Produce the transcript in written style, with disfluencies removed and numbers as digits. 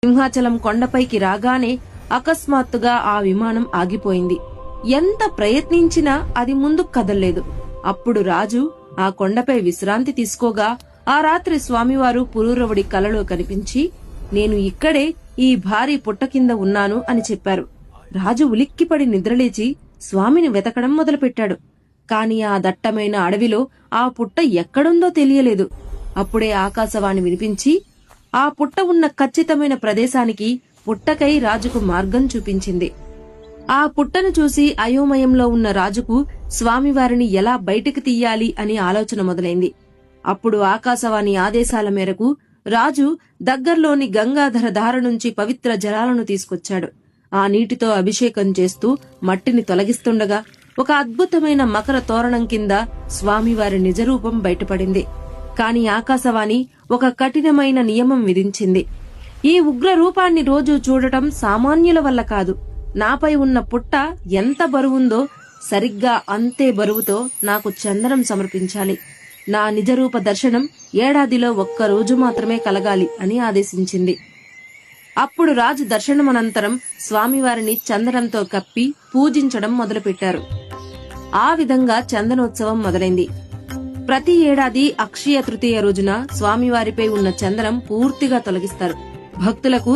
సింహాచలం కొండపైకి రాగానే అకస్మాత్తుగా ఆ విమానం ఆగిపోయింది. ఎంత ప్రయత్నించినా అది ముందుకు కదల్లేదు. అప్పుడు రాజు ఆ కొండపై విశ్రాంతి తీసుకోగా ఆ రాత్రి స్వామివారు పురూరవుడి కలలో కనిపించి, నేను ఇక్కడే ఈ భారీ పుట్ట కింద ఉన్నాను అని చెప్పారు. రాజు ఉలిక్కిపడి నిద్రలేచి స్వామిని వెతకడం మొదలుపెట్టాడు. కాని ఆ దట్టమైన అడవిలో ఆ పుట్ట ఎక్కడుందో తెలియలేదు. అప్పుడే ఆకాశవాణి వినిపించి ఆ పుట్ట ఉన్న ఖచ్చితమైన ప్రదేశానికి పుట్టకై రాజుకు మార్గం చూపించింది. ఆ పుట్టను చూసి అయోమయంలో ఉన్న రాజుకు స్వామివారిని ఎలా బయటికి తీయాలి అని ఆలోచన మొదలైంది. అప్పుడు ఆకాశవాణి ఆదేశాల మేరకు రాజు దగ్గర్లోని గంగాధర ధార నుంచి పవిత్ర జలాలను తీసుకొచ్చాడు. ఆ నీటితో అభిషేకం చేస్తూ మట్టిని తొలగిస్తుండగా ఒక అద్భుతమైన మకర తోరణం కింద స్వామివారి నిజరూపం బయటపడింది. కాని ఆకాశవాణి ఒక కఠినమైన నియమం విధించింది. ఈ ఉగ్ర రూపాన్ని రోజూ చూడటం సామాన్యుల వల్ల కాదు. నాపై ఉన్న పుట్ట ఎంత బరువుందో సరిగ్గా అంతే బరువుతో నాకు చందనం సమర్పించాలి. నా నిజరూప దర్శనం ఏడాదిలో 1 రోజు మాత్రమే కలగాలి అని ఆదేశించింది. అప్పుడు రాజు దర్శనమనంతరం స్వామివారిని చందనంతో కప్పి పూజించడం మొదలుపెట్టారు. ఆ విధంగా చందనోత్సవం మొదలైంది. ప్రతి ఏడాది అక్షయ తృతీయ రోజున స్వామివారిపై ఉన్న చందనం పూర్తిగా తొలగిస్తారు. భక్తులకు